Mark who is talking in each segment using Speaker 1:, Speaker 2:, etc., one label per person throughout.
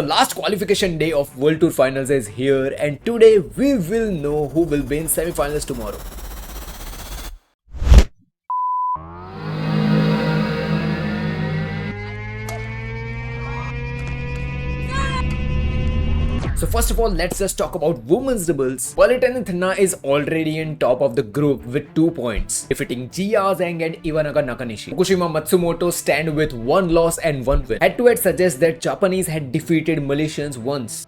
Speaker 1: So last qualification day of World Tour Finals is here, and today we will know who will be in semi-finals tomorrow. So first of all, let's just talk about women's doubles. Politano is already in top of the group with 2 points, defeating Jia Zhang and Iwanaga Nakanishi. Fukushima Matsumoto stand with 1 loss and 1 win. Head-to-head suggests that Japanese had defeated Malaysians once.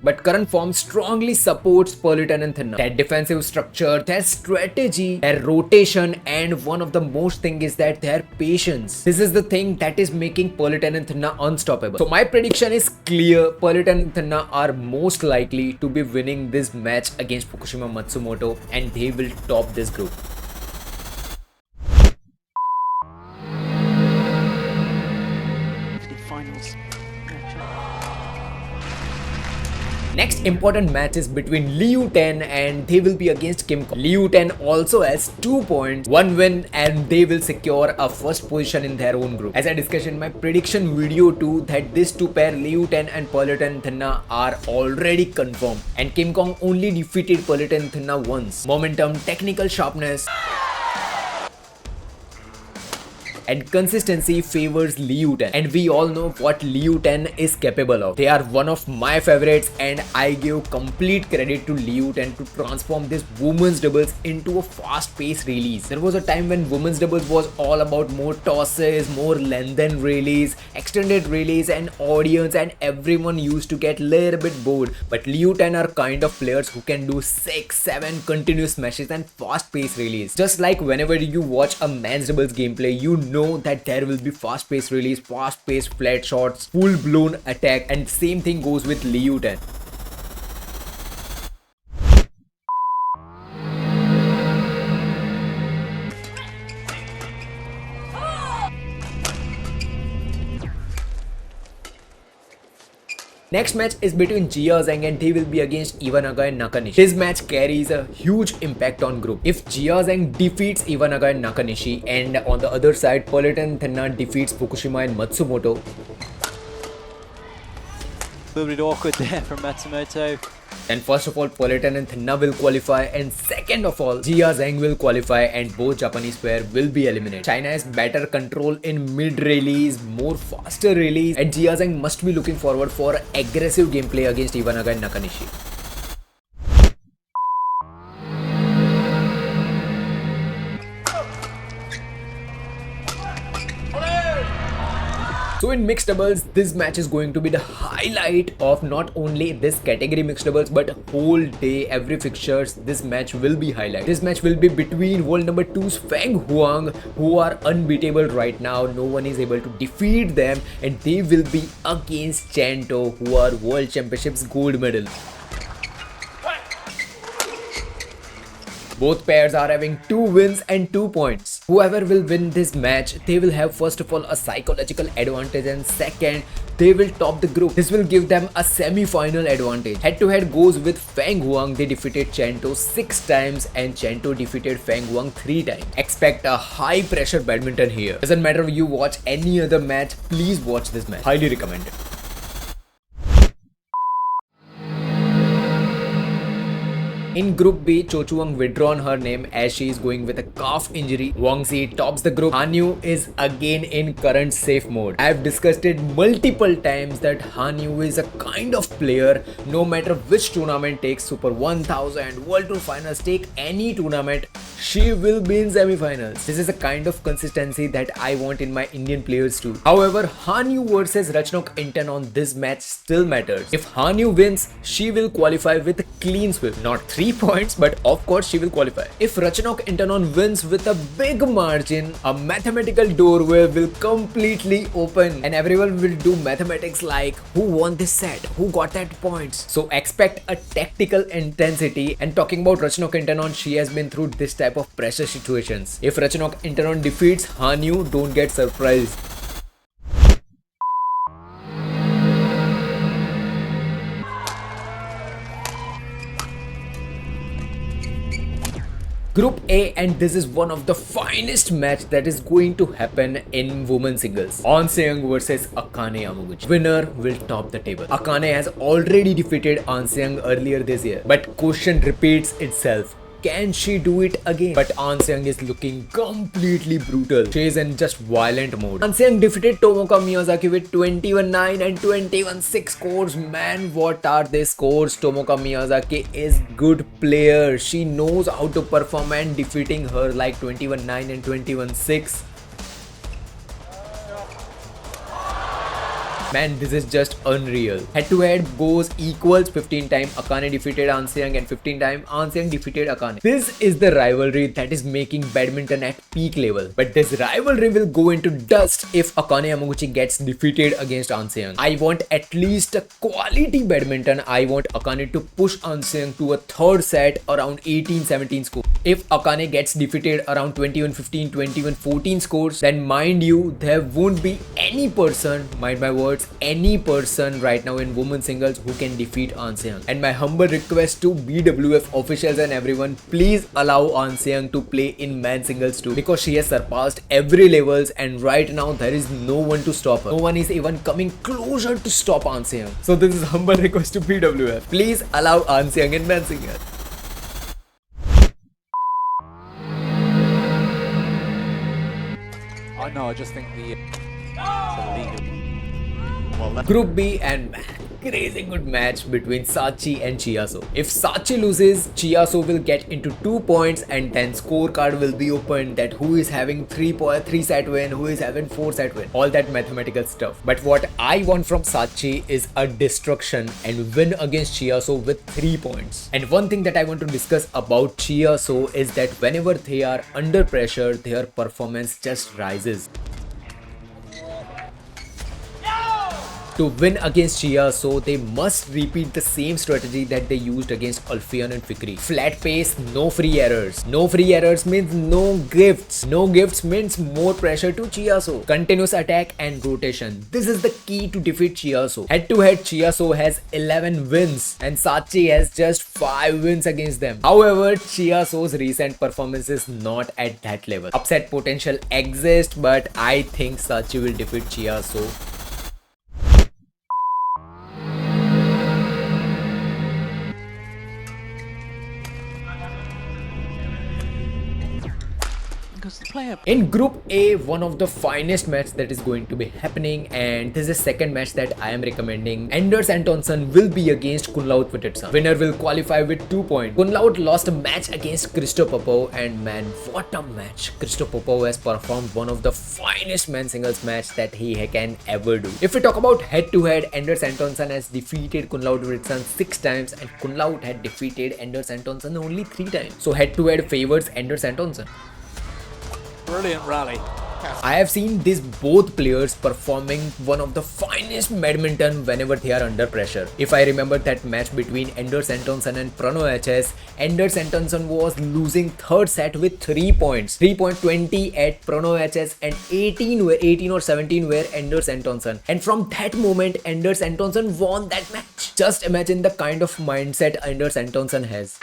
Speaker 1: But current form strongly supports Politano and Thinna. Their defensive structure, their strategy, their rotation, and one of the most thing is that their patience. This is the thing that is making Politano and Thinna unstoppable. So my prediction is clear. Politano and Thinna are most likely to be winning this match against Fukushima Matsumoto, and they will top this group. Next important match is between Liu Ten and they will be against Kim Kong. Liu Ten also has 2 points, 1 win, and they will secure a first position in their own group. As I discussed in my prediction video too, that these two pair, Liu Ten and Politano Thinna, are already confirmed, and Kim Kong only defeated Politano Thinna once. Momentum, technical sharpness and consistency favors Liu Ten, and we all know what Liu Ten is capable of. They are one of my favorites, and I give complete credit to Liu Ten to transform this women's doubles into a fast-paced release. There was a time when women's doubles was all about more tosses, more lengthened release, extended release, and audience, and everyone used to get little bit bored. But Liu Ten are kind of players who can do 6-7 continuous matches and fast-paced release. Just like whenever you watch a men's doubles gameplay, you know that there will be fast-paced release, fast-paced flat shots, full-blown attack, and same thing goes with Liu Ten. Next match is between Jia Zhang and they will be against Iwanaga and Nakanishi. This match carries a huge impact on group. If Jia Zhang defeats Iwanaga and Nakanishi, and on the other side Politano Thinna defeats Fukushima and Matsumoto.
Speaker 2: A little bit awkward there from Matsumoto.
Speaker 1: And first of all, Politano and Thinna will qualify, and second of all, Jia Zhang will qualify, and both Japanese pair will be eliminated. China has better control in mid-release, more faster release, and Jia Zhang must be looking forward for aggressive gameplay against Iwanaga and Nakanishi. So in mixed doubles, this match is going to be the highlight of not only this category mixed doubles, but whole day, every fixtures, this match will be highlight. This match will be between world number 2's Feng Huang, who are unbeatable right now. No one is able to defeat them, and they will be against Chanto, who are World Championships gold medal. Both pairs are having 2 wins and 2 points. Whoever will win this match, they will have first of all a psychological advantage, and second, they will top the group. This will give them a semi-final advantage. Head-to-head goes with Feng Huang. They defeated Chanto 6 times and Chanto defeated Feng Huang 3 times. Expect a high pressure badminton here. Doesn't matter if you watch any other match, please watch this match. Highly recommended. In Group B, Cho Chuang withdrawn her name as she is going with a calf injury. Wang Zi tops the group. Han Yu is again in current safe mode. I have discussed it multiple times that Han Yu is a kind of player, no matter which tournament takes, Super 1000, World Tour Finals, take any tournament, she will be in semi-finals. This is a kind of consistency that I want in my Indian players too. However, Han Yu versus Ratchanok Inton on this match still matters. If Han Yu wins, she will qualify with a clean sweep. Not 3 points, but of course she will qualify. If Ratchanok Intanon wins with a big margin, a mathematical doorway will completely open, and everyone will do mathematics like who won this set, who got that points. So expect a tactical intensity. And talking about Ratchanok Intanon, she has been through this type of pressure situations. If Ratchanok Intanon defeats Han Yu, don't get surprised. Group A, and this is one of the finest match that is going to happen in women's singles. An Seong versus Akane Yamaguchi. Winner will top the table. Akane has already defeated An Seong earlier this year, but question repeats itself. Can she do it again? But An Seong is looking completely brutal. She is in just violent mode. An Seong defeated Tomoka Miyazaki with 21-9 and 21-6 scores. Man, what are these scores? Tomoka Miyazaki is good player. She knows how to perform, and defeating her like 21-9 and 21-6. Man, this is just unreal. Head to head goes equals 15 times Akane defeated An Seong and 15 times An Seong defeated Akane. This is the rivalry that is making badminton at peak level. But this rivalry will go into dust if Akane Yamaguchi gets defeated against An Seong. I want at least a quality badminton. I want Akane to push An Seong to a third set around 18-17 score. If Akane gets defeated around 21-15, 21-14 scores, then mind you, there won't be any person, mind my words, any person right now in women's singles who can defeat An Seong. And my humble request to BWF officials and everyone, please allow An Seong to play in men's singles too, because she has surpassed every levels, and right now there is no one to stop her. No one is even coming closer to stop An Seong. So this is humble request to BWF. Please allow An Seong in men's singles.
Speaker 2: I just think it's illegal.
Speaker 1: Group B, and man, crazy good match between Sachi and Chiaso. If Sachi loses, Chiaso will get into 2 points, and then scorecard will be opened that who is having 3 set win, who is having 4 set win, all that mathematical stuff. But what I want from Sachi is a destruction and win against Chiaso with 3 points. And one thing that I want to discuss about Chiaso is that whenever they are under pressure, their performance just rises. To win against Chiaso, they must repeat the same strategy that they used against Alfian and Fikri. Flat pace, no free errors. No free errors means no gifts. No gifts means more pressure to Chiaso. Continuous attack and rotation. This is the key to defeat Chiaso. Head to head, Chiaso has 11 wins and Sachi has just 5 wins against them. However, Chiaso's recent performance is not at that level. Upset potential exists, but I think Sachi will defeat Chiaso. In Group A, one of the finest match that is going to be happening, and this is the second match that I am recommending. Anders Antonsen will be against Kunlaut Wittitsan. Winner will qualify with 2 points. Kunlaut lost a match against Christo Popov, and man, what a match. Christo Popov has performed one of the finest men's singles match that he can ever do. If we talk about head to head, Anders Antonsen has defeated Kunlaut Wittitsan 6 times, and Kunlaut had defeated Anders Antonsen only 3 times. So head to head favors Anders Antonsen.
Speaker 2: Brilliant rally.
Speaker 1: I have seen these both players performing one of the finest badminton whenever they are under pressure. If I remember that match between Anders Antonsen and Prano HS, Anders Antonsen was losing third set with 3 points. 3.20 at Prano HS and 18 or 17 were Anders Antonsen. And from that moment, Anders Antonsen won that match. Just imagine the kind of mindset Anders Antonsen has.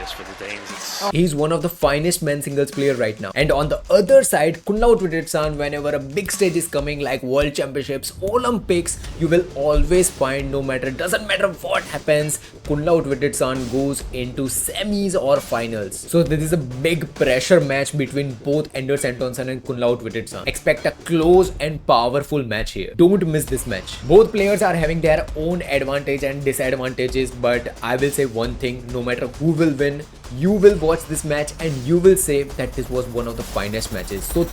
Speaker 3: For the Danes,
Speaker 1: he's one of the finest men's singles player right now. And on the other side, Kunlaut Wittitsan, whenever a big stage is coming like World Championships, Olympics, you will always find, doesn't matter what happens, Kunlaut Wittitsan goes into semis or finals. So this is a big pressure match between both Anders Antonsen and Kunlaut Wittitsan. Expect a close and powerful match here. Don't miss this match. Both players are having their own advantage and disadvantages, but I will say one thing, no matter who will win, you will watch this match and you will say that this was one of the finest matches. So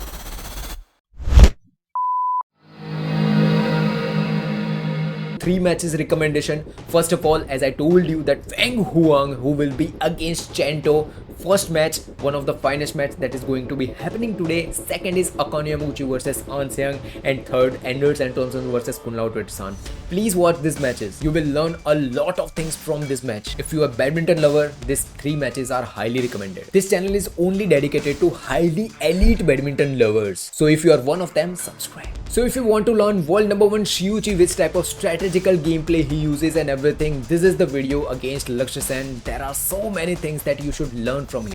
Speaker 1: 3 matches recommendation. First of all, as I told you, that Feng Huang, who will be against Chento. First match, one of the finest match that is going to be happening today. Second is Akane Yamaguchi versus An Seong, and third, Anders Antonsen versus Kunlaut Wittitsan. Please watch these matches. You will learn a lot of things from this match. If you are a badminton lover, these 3 matches are highly recommended. This channel is only dedicated to highly elite badminton lovers. So if you are one of them, subscribe. So if you want to learn world #1 Shiuchi, which type of strategical gameplay he uses and everything, this is the video against Lakshya Sen. There are so many things that you should learn from him.